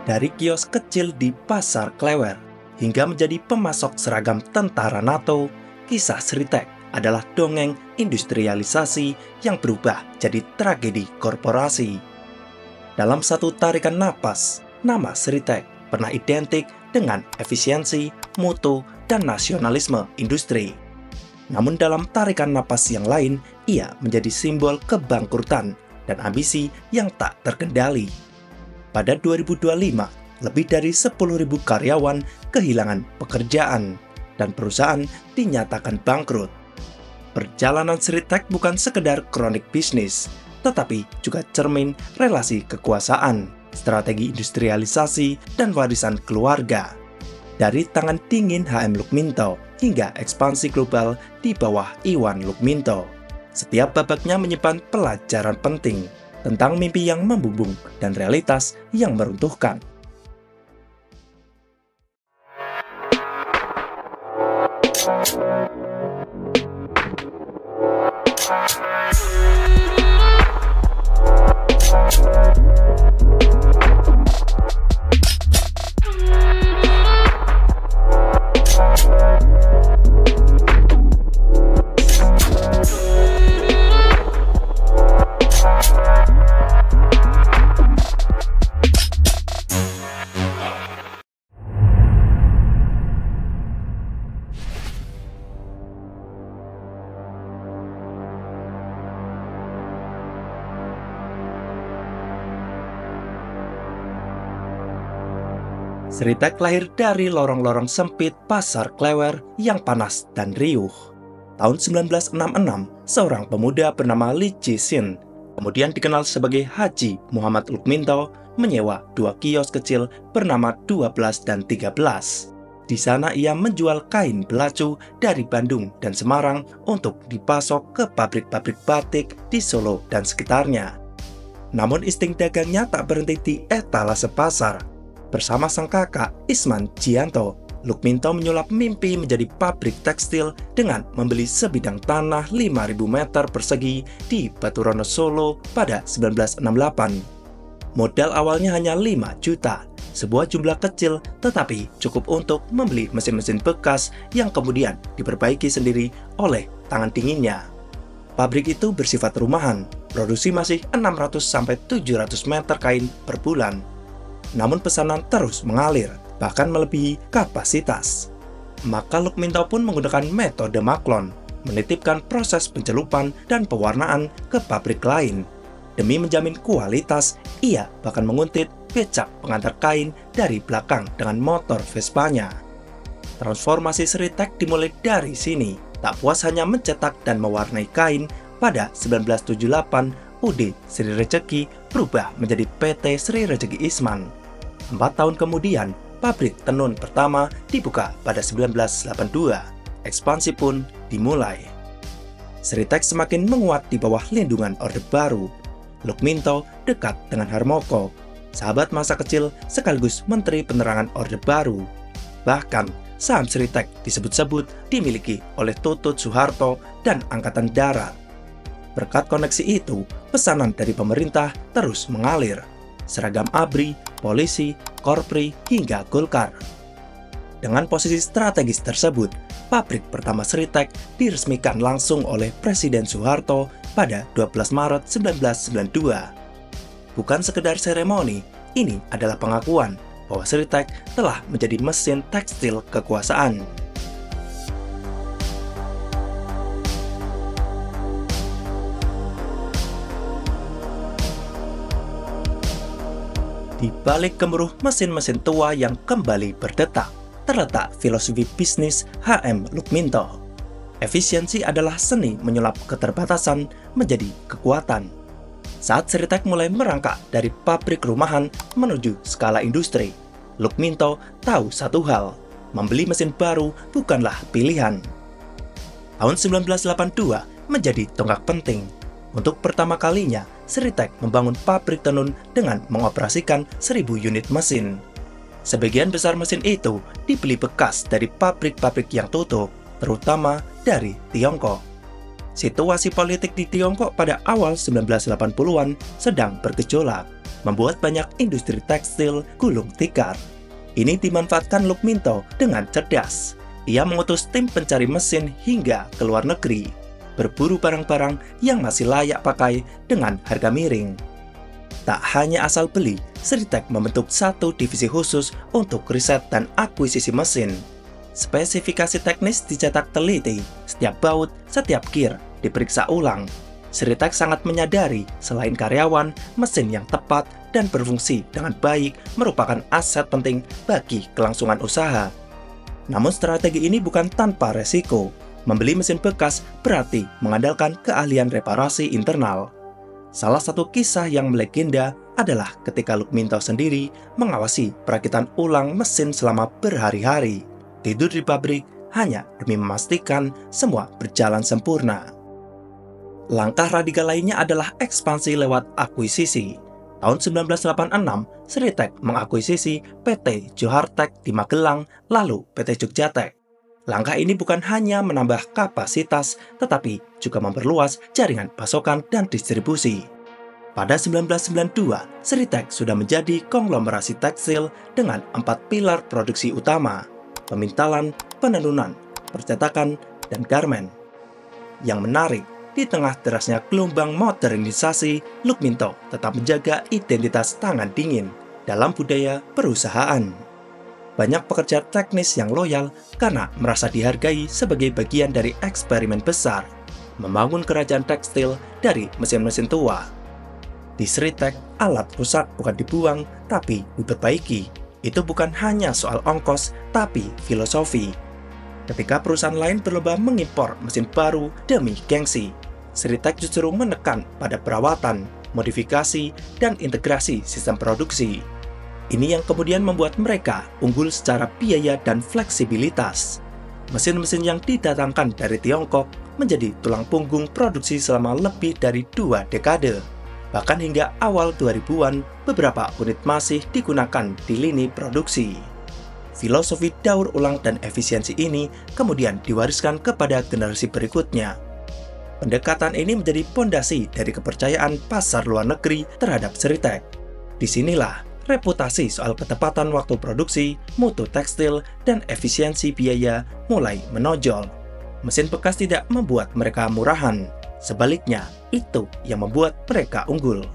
Dari kios kecil di Pasar Klewer hingga menjadi pemasok seragam tentara NATO, kisah Sritek adalah dongeng industrialisasi yang berubah jadi tragedi korporasi. Dalam satu tarikan napas, nama Sritek pernah identik dengan efisiensi, mutu, dan nasionalisme industri. Namun dalam tarikan napas yang lain, ia menjadi simbol kebangkrutan dan ambisi yang tak terkendali. Pada 2025, lebih dari 10.000 karyawan kehilangan pekerjaan dan perusahaan dinyatakan bangkrut. Perjalanan Sritek bukan sekedar kronik bisnis, tetapi juga cermin relasi kekuasaan, strategi industrialisasi, dan warisan keluarga. Dari tangan dingin HM Lukminto hingga ekspansi global di bawah Iwan Lukminto, setiap babaknya menyimpan pelajaran penting tentang mimpi yang membumbung dan realitas yang meruntuhkan. Sritek lahir dari lorong-lorong sempit Pasar Klewer yang panas dan riuh. Tahun 1966, seorang pemuda bernama Lee Ji-sin, kemudian dikenal sebagai Haji Muhammad Lukminto, menyewa dua kios kecil bernama 12 dan 13. Di sana ia menjual kain belacu dari Bandung dan Semarang untuk dipasok ke pabrik-pabrik batik di Solo dan sekitarnya. Namun insting dagangnya tak berhenti di etalase pasar. Bersama sang kakak, Isman Jianto, Lukminto menyulap mimpi menjadi pabrik tekstil dengan membeli sebidang tanah 5.000 meter persegi di Baturono, Solo pada 1968. Modal awalnya hanya 5 juta, sebuah jumlah kecil tetapi cukup untuk membeli mesin-mesin bekas yang kemudian diperbaiki sendiri oleh tangan dinginnya. Pabrik itu bersifat rumahan, produksi masih 600-700 meter kain per bulan. Namun pesanan terus mengalir, bahkan melebihi kapasitas. Maka Lukminto pun menggunakan metode maklon, menitipkan proses pencelupan dan pewarnaan ke pabrik lain. Demi menjamin kualitas, ia bahkan menguntit becak pengantar kain dari belakang dengan motor Vespanya. Transformasi Sritek dimulai dari sini. Tak puas hanya mencetak dan mewarnai kain, pada 1978 UD Sri Rejeki berubah menjadi PT Sri Rejeki Isman. 4 tahun kemudian, pabrik tenun pertama dibuka pada 1982. Ekspansi pun dimulai. Sritek semakin menguat di bawah lindungan Orde Baru. Lukminto dekat dengan Harmoko, sahabat masa kecil sekaligus Menteri Penerangan Orde Baru. Bahkan, saham Sritek disebut-sebut dimiliki oleh Tutut Soeharto dan Angkatan Darat. Berkat koneksi itu, pesanan dari pemerintah terus mengalir. Seragam ABRI, polisi, korpri, hingga Golkar. Dengan posisi strategis tersebut, pabrik pertama Sritek diresmikan langsung oleh Presiden Soeharto pada 12 Maret 1992. Bukan sekedar seremoni, ini adalah pengakuan bahwa Sritek telah menjadi mesin tekstil kekuasaan. Di balik gemuruh mesin-mesin tua yang kembali berdetak, terletak filosofi bisnis HM Lukminto. Efisiensi adalah seni menyulap keterbatasan menjadi kekuatan. Saat Sritek mulai merangkak dari pabrik rumahan menuju skala industri, Lukminto tahu satu hal, membeli mesin baru bukanlah pilihan. Tahun 1982 menjadi tonggak penting. Untuk pertama kalinya, Sritek membangun pabrik tenun dengan mengoperasikan 1.000 unit mesin. Sebagian besar mesin itu dibeli bekas dari pabrik-pabrik yang tutup, terutama dari Tiongkok. Situasi politik di Tiongkok pada awal 1980-an sedang bergejolak. membuat banyak industri tekstil gulung tikar. Ini dimanfaatkan Lukminto dengan cerdas. Ia mengutus tim pencari mesin hingga ke luar negeri, berburu barang-barang yang masih layak pakai dengan harga miring. Tak hanya asal beli, Sritek membentuk satu divisi khusus untuk riset dan akuisisi mesin. Spesifikasi teknis dicetak teliti, setiap baut, setiap gear diperiksa ulang. Sritek sangat menyadari selain karyawan, mesin yang tepat dan berfungsi dengan baik merupakan aset penting bagi kelangsungan usaha. Namun strategi ini bukan tanpa resiko. Membeli mesin bekas berarti mengandalkan keahlian reparasi internal. Salah satu kisah yang melegenda adalah ketika Lukminto sendiri mengawasi perakitan ulang mesin selama berhari-hari. Tidur di pabrik hanya demi memastikan semua berjalan sempurna. Langkah radikal lainnya adalah ekspansi lewat akuisisi. Tahun 1986, Sritek mengakuisisi PT Johar Tech di Magelang, lalu PT Jogja-Tech. Langkah ini bukan hanya menambah kapasitas, tetapi juga memperluas jaringan pasokan dan distribusi. Pada 1992, Sritek sudah menjadi konglomerasi tekstil dengan 4 pilar produksi utama: pemintalan, penenunan, percetakan, dan garmen. Yang menarik, di tengah derasnya gelombang modernisasi, Lukminto tetap menjaga identitas tangan dingin dalam budaya perusahaan. Banyak pekerja teknis yang loyal karena merasa dihargai sebagai bagian dari eksperimen besar, membangun kerajaan tekstil dari mesin-mesin tua. Di Sritek, alat rusak bukan dibuang, tapi diperbaiki. Itu bukan hanya soal ongkos, tapi filosofi. Ketika perusahaan lain berlomba mengimpor mesin baru demi gengsi, Sritek justru menekan pada perawatan, modifikasi, dan integrasi sistem produksi. Ini yang kemudian membuat mereka unggul secara biaya dan fleksibilitas. Mesin-mesin yang didatangkan dari Tiongkok menjadi tulang punggung produksi selama lebih dari 2 dekade. Bahkan hingga awal 2000-an, beberapa unit masih digunakan di lini produksi. Filosofi daur ulang dan efisiensi ini kemudian diwariskan kepada generasi berikutnya. Pendekatan ini menjadi pondasi dari kepercayaan pasar luar negeri terhadap Sritek. Disinilah reputasi soal ketepatan waktu produksi, mutu tekstil, dan efisiensi biaya mulai menonjol. Mesin bekas tidak membuat mereka murahan. Sebaliknya, itu yang membuat mereka unggul.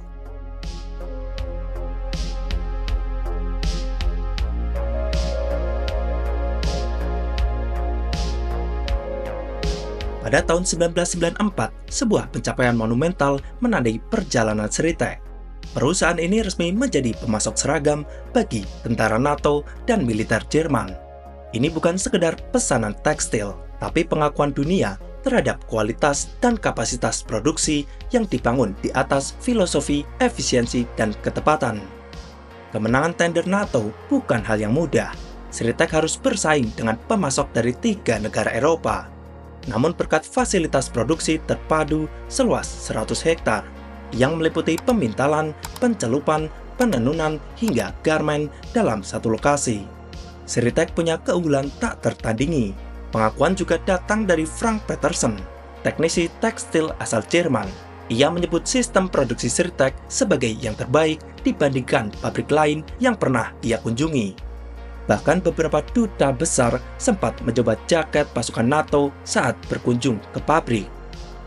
Pada tahun 1994, sebuah pencapaian monumental menandai perjalanan Sritek. Perusahaan ini resmi menjadi pemasok seragam bagi tentara NATO dan militer Jerman. Ini bukan sekedar pesanan tekstil, tapi pengakuan dunia terhadap kualitas dan kapasitas produksi yang dibangun di atas filosofi, efisiensi, dan ketepatan. Kemenangan tender NATO bukan hal yang mudah. Sritek harus bersaing dengan pemasok dari 3 negara Eropa. Namun berkat fasilitas produksi terpadu seluas 100 hektar, yang meliputi pemintalan, pencelupan, penenunan, hingga garmen dalam satu lokasi, Sritek punya keunggulan tak tertandingi. Pengakuan juga datang dari Frank Petersen, teknisi tekstil asal Jerman. Ia menyebut sistem produksi Sritek sebagai yang terbaik dibandingkan pabrik lain yang pernah ia kunjungi. Bahkan beberapa duta besar sempat mencoba jaket pasukan NATO saat berkunjung ke pabrik.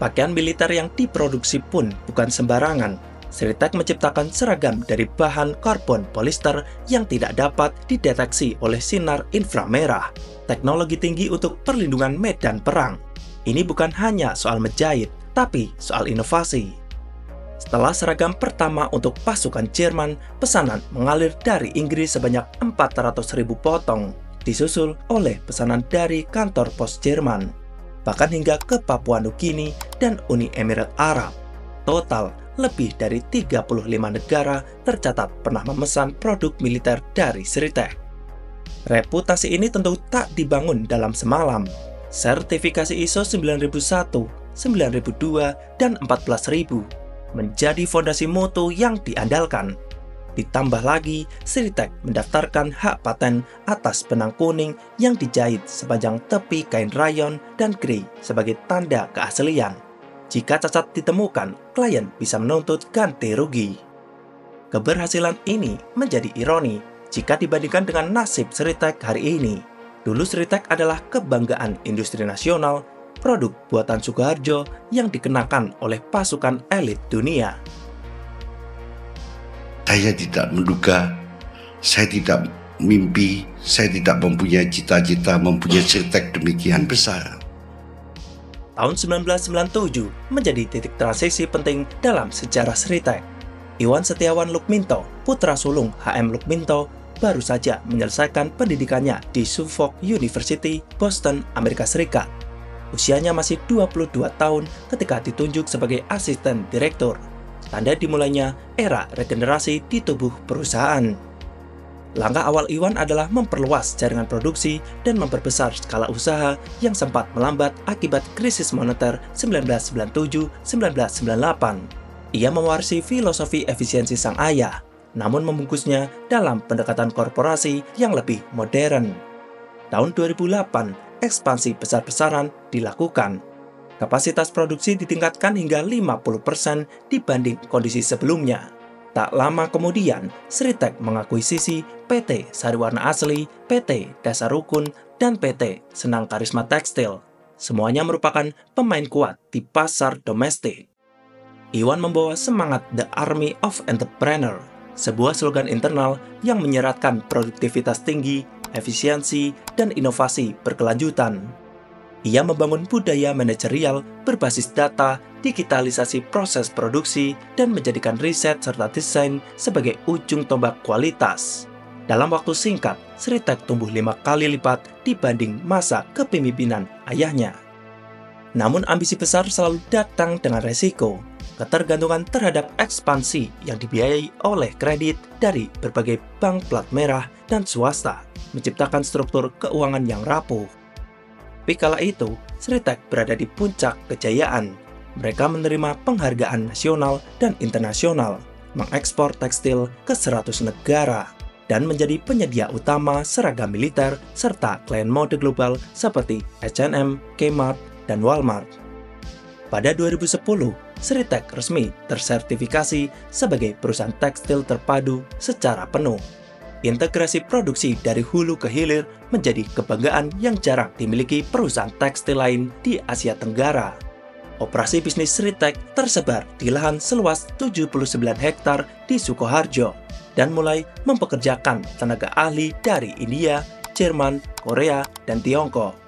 Pakaian militer yang diproduksi pun bukan sembarangan. Sritek menciptakan seragam dari bahan karbon polister yang tidak dapat dideteksi oleh sinar inframerah. Teknologi tinggi untuk perlindungan medan perang. Ini bukan hanya soal menjahit, tapi soal inovasi. Setelah seragam pertama untuk pasukan Jerman, pesanan mengalir dari Inggris sebanyak 400.000 potong, disusul oleh pesanan dari kantor pos Jerman, bahkan hingga ke Papua Nugini dan Uni Emirat Arab. Total, lebih dari 35 negara tercatat pernah memesan produk militer dari Sritek. Reputasi ini tentu tak dibangun dalam semalam. Sertifikasi ISO 9001, 9002, dan 14000 menjadi fondasi mutu yang diandalkan. Ditambah lagi, Sritek mendaftarkan hak paten atas benang kuning yang dijahit sepanjang tepi kain rayon dan grey sebagai tanda keaslian. Jika cacat ditemukan, klien bisa menuntut ganti rugi. Keberhasilan ini menjadi ironi jika dibandingkan dengan nasib Sritek hari ini. Dulu Sritek adalah kebanggaan industri nasional, produk buatan Sukoharjo yang dikenakan oleh pasukan elit dunia. Saya tidak menduga, saya tidak mimpi, saya tidak mempunyai cita-cita mempunyai Sritek demikian besar. Tahun 1997 menjadi titik transisi penting dalam sejarah Sritek. Iwan Setiawan Lukminto, putra sulung HM Lukminto, baru saja menyelesaikan pendidikannya di Suffolk University, Boston, Amerika Serikat. Usianya masih 22 tahun ketika ditunjuk sebagai asisten direktur. Tanda dimulainya era regenerasi di tubuh perusahaan. Langkah awal Iwan adalah memperluas jaringan produksi dan memperbesar skala usaha yang sempat melambat akibat krisis moneter 1997-1998. Ia mewarisi filosofi efisiensi sang ayah, namun membungkusnya dalam pendekatan korporasi yang lebih modern. Tahun 2008, ekspansi besar-besaran dilakukan. Kapasitas produksi ditingkatkan hingga 50% dibanding kondisi sebelumnya. Tak lama kemudian, Sritek mengakuisisi PT Sariwarna Asli, PT Dasar Rukun, dan PT Senang Karisma Tekstil. Semuanya merupakan pemain kuat di pasar domestik. Iwan membawa semangat The Army of Entrepreneur, sebuah slogan internal yang menyeratkan produktivitas tinggi, efisiensi, dan inovasi berkelanjutan. Ia membangun budaya manajerial berbasis data, digitalisasi proses produksi, dan menjadikan riset serta desain sebagai ujung tombak kualitas. Dalam waktu singkat, Sritek tumbuh 5 kali lipat dibanding masa kepemimpinan ayahnya. Namun ambisi besar selalu datang dengan resiko. Ketergantungan terhadap ekspansi yang dibiayai oleh kredit dari berbagai bank plat merah dan swasta menciptakan struktur keuangan yang rapuh. Tapi kala itu, Sritek berada di puncak kejayaan. Mereka menerima penghargaan nasional dan internasional, mengekspor tekstil ke 100 negara, dan menjadi penyedia utama seragam militer serta klien mode global seperti H&M, Kmart, dan Walmart. Pada 2010, Sritek resmi tersertifikasi sebagai perusahaan tekstil terpadu secara penuh. Integrasi produksi dari hulu ke hilir menjadi kebanggaan yang jarang dimiliki perusahaan tekstil lain di Asia Tenggara. Operasi bisnis Sritek tersebar di lahan seluas 79 hektar di Sukoharjo dan mulai mempekerjakan tenaga ahli dari India, Jerman, Korea, dan Tiongkok.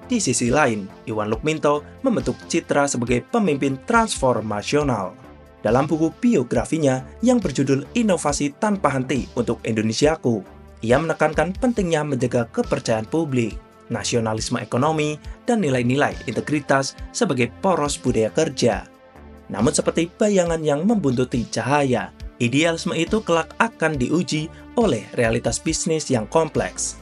Di sisi lain, Iwan Lukminto membentuk citra sebagai pemimpin transformasional. Dalam buku biografinya yang berjudul Inovasi Tanpa Henti untuk Indonesiaku, ia menekankan pentingnya menjaga kepercayaan publik, nasionalisme ekonomi, dan nilai-nilai integritas sebagai poros budaya kerja. Namun seperti bayangan yang membuntuti cahaya, idealisme itu kelak akan diuji oleh realitas bisnis yang kompleks.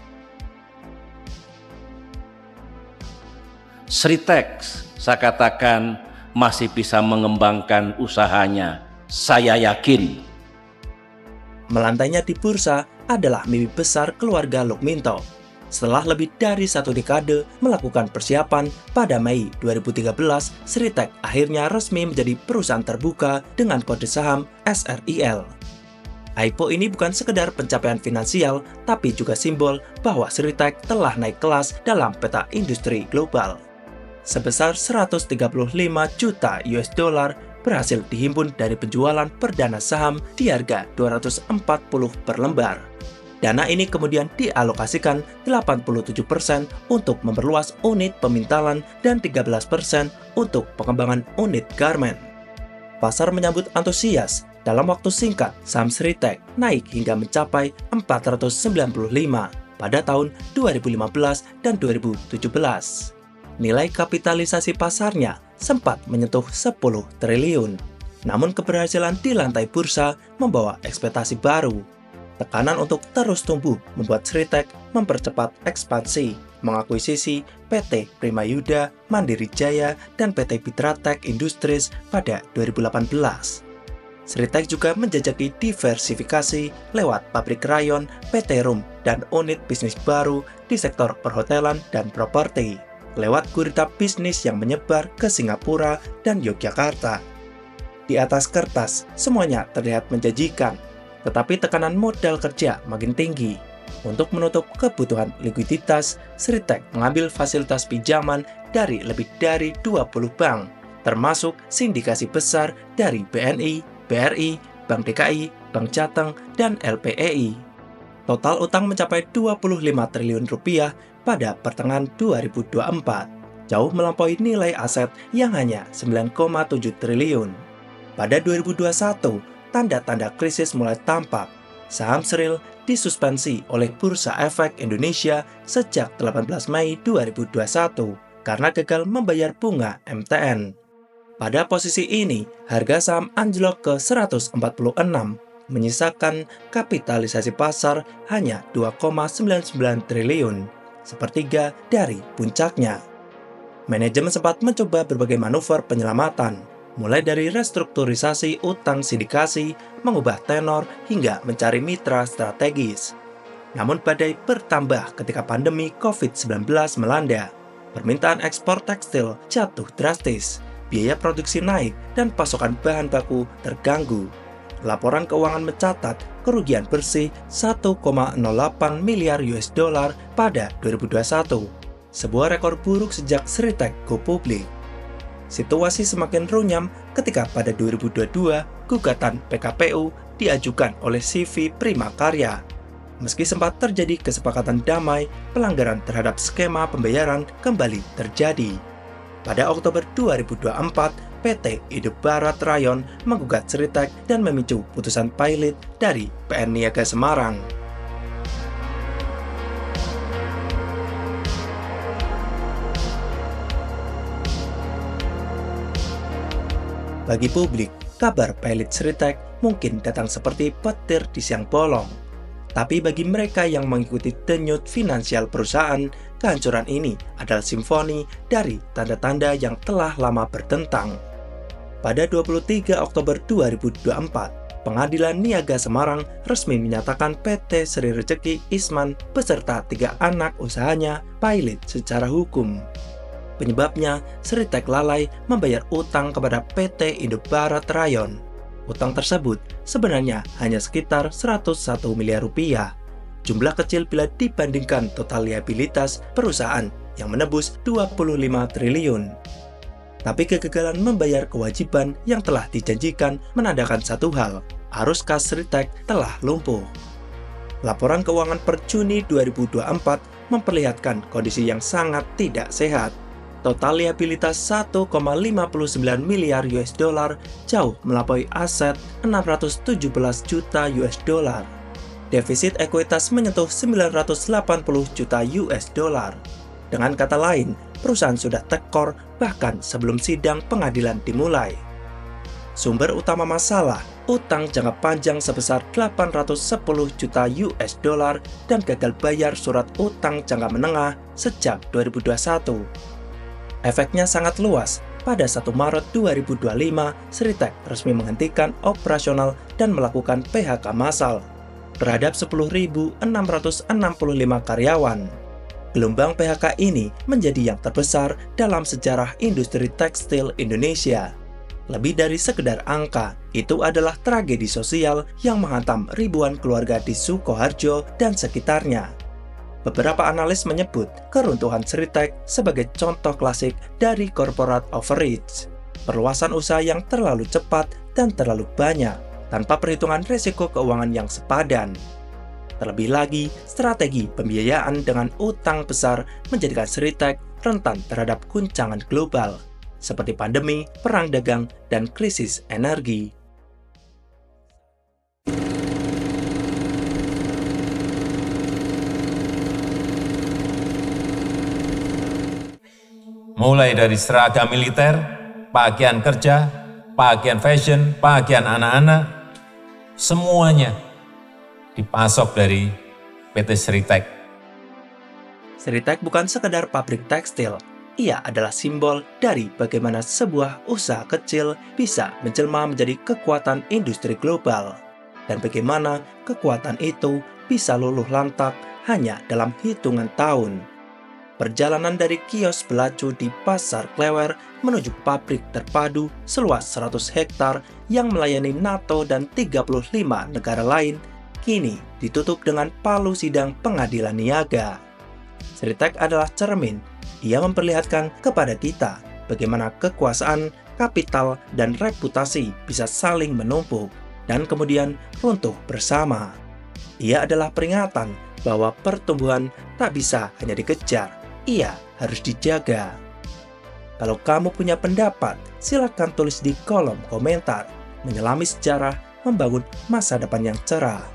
Sritek, saya katakan, masih bisa mengembangkan usahanya. Saya yakin. Melantainya di bursa adalah mimpi besar keluarga Lukminto. Setelah lebih dari 1 dekade melakukan persiapan, pada Mei 2013, Sritek akhirnya resmi menjadi perusahaan terbuka dengan kode saham SRIL. IPO ini bukan sekedar pencapaian finansial, tapi juga simbol bahwa Sritek telah naik kelas dalam peta industri global. Sebesar 135 juta US dollar berhasil dihimpun dari penjualan perdana saham di harga 240 per lembar. Dana ini kemudian dialokasikan 87% untuk memperluas unit pemintalan dan 13% untuk pengembangan unit garment. Pasar menyambut antusias. Dalam waktu singkat, saham Sritek naik hingga mencapai 495 pada tahun 2015 dan 2017. Nilai kapitalisasi pasarnya sempat menyentuh 10 triliun. Namun keberhasilan di lantai bursa membawa ekspektasi baru. Tekanan untuk terus tumbuh membuat Sritek mempercepat ekspansi, mengakuisisi PT Primayuda, Mandiri Jaya, dan PT Pitratek Industries pada 2018. Sritek juga menjajaki diversifikasi lewat pabrik rayon, PT Rum, dan unit bisnis baru di sektor perhotelan dan properti, lewat gurita bisnis yang menyebar ke Singapura dan Yogyakarta. Di atas kertas, semuanya terlihat menjanjikan, Tetapi tekanan modal kerja makin tinggi. Untuk menutup kebutuhan likuiditas, Sritek mengambil fasilitas pinjaman dari lebih dari 20 bank, termasuk sindikasi besar dari BNI, BRI, Bank DKI, Bank Jateng, dan LPEI. Total utang mencapai 25 triliun rupiah pada pertengahan 2024, jauh melampaui nilai aset yang hanya 9,7 triliun. Pada 2021, tanda-tanda krisis mulai tampak. Saham Sril disuspensi oleh Bursa Efek Indonesia sejak 18 Mei 2021 karena gagal membayar bunga MTN. Pada posisi ini, harga saham anjlok ke 146, menyisakan kapitalisasi pasar hanya 2,99 triliun, sepertiga dari puncaknya. Manajemen sempat mencoba berbagai manuver penyelamatan, mulai dari restrukturisasi utang sindikasi, mengubah tenor, hingga mencari mitra strategis. Namun badai bertambah ketika pandemi COVID-19 melanda. Permintaan ekspor tekstil jatuh drastis, biaya produksi naik, dan pasokan bahan baku terganggu. Laporan keuangan mencatat kerugian bersih 1,08 miliar US dollar pada 2021, sebuah rekor buruk sejak Sritek go publik. Situasi semakin runyam ketika pada 2022 gugatan PKPU diajukan oleh CV Prima Karya. Meski sempat terjadi kesepakatan damai, pelanggaran terhadap skema pembayaran kembali terjadi. Pada Oktober 2024, PT Indobarat Rayon menggugat Sritek dan memicu putusan pilot dari PN Niaga Semarang. Bagi publik, kabar pilot Sritek mungkin datang seperti petir di siang bolong. Tapi bagi mereka yang mengikuti denyut finansial perusahaan, kehancuran ini adalah simfoni dari tanda-tanda yang telah lama bertentang. Pada 23 Oktober 2024, Pengadilan Niaga Semarang resmi menyatakan PT Sri Rejeki Isman beserta 3 anak usahanya pilot secara hukum. Penyebabnya, Sritek lalai membayar utang kepada PT Indobarat Rayon. Utang tersebut sebenarnya hanya sekitar 101 miliar rupiah. Jumlah kecil bila dibandingkan total liabilitas perusahaan yang menembus 25 triliun. Tapi kegagalan membayar kewajiban yang telah dijanjikan menandakan satu hal, arus kas Sritek telah lumpuh. Laporan keuangan per Juni 2024 memperlihatkan kondisi yang sangat tidak sehat. Total liabilitas 1,59 miliar US dollar jauh melampaui aset 617 juta US dollar. Defisit ekuitas menyentuh 980 juta US dollar. Dengan kata lain, perusahaan sudah tekor bahkan sebelum sidang pengadilan dimulai. Sumber utama masalah, utang jangka panjang sebesar 810 juta US dollar dan gagal bayar surat utang jangka menengah sejak 2021. Efeknya sangat luas. Pada 1 Maret 2025, Sritek resmi menghentikan operasional dan melakukan PHK massal terhadap 10.665 karyawan. Gelombang PHK ini menjadi yang terbesar dalam sejarah industri tekstil Indonesia. Lebih dari sekedar angka, itu adalah tragedi sosial yang menghantam ribuan keluarga di Sukoharjo dan sekitarnya. Beberapa analis menyebut keruntuhan Sritek sebagai contoh klasik dari corporate overreach, perluasan usaha yang terlalu cepat dan terlalu banyak, tanpa perhitungan risiko keuangan yang sepadan. Terlebih lagi, strategi pembiayaan dengan utang besar menjadikan Sritek rentan terhadap guncangan global, seperti pandemi, perang dagang, dan krisis energi. Mulai dari seragam militer, pakaian kerja, pakaian fashion, pakaian anak-anak, semuanya dipasok dari PT Sritek. Sritek bukan sekedar pabrik tekstil, ia adalah simbol dari bagaimana sebuah usaha kecil bisa menjelma menjadi kekuatan industri global, dan bagaimana kekuatan itu bisa luluh lantak hanya dalam hitungan tahun. perjalanan dari kios belacu di Pasar Klewer menuju pabrik terpadu seluas 100 hektar yang melayani NATO dan 35 negara lain kini ditutup dengan palu sidang pengadilan niaga. Sritek adalah cermin. Ia memperlihatkan kepada kita bagaimana kekuasaan, kapital, dan reputasi bisa saling menumpuk dan kemudian runtuh bersama. Ia adalah peringatan bahwa pertumbuhan tak bisa hanya dikejar, ia harus dijaga. Kalau kamu punya pendapat, silakan tulis di kolom komentar. Menyelami sejarah, membangun masa depan yang cerah.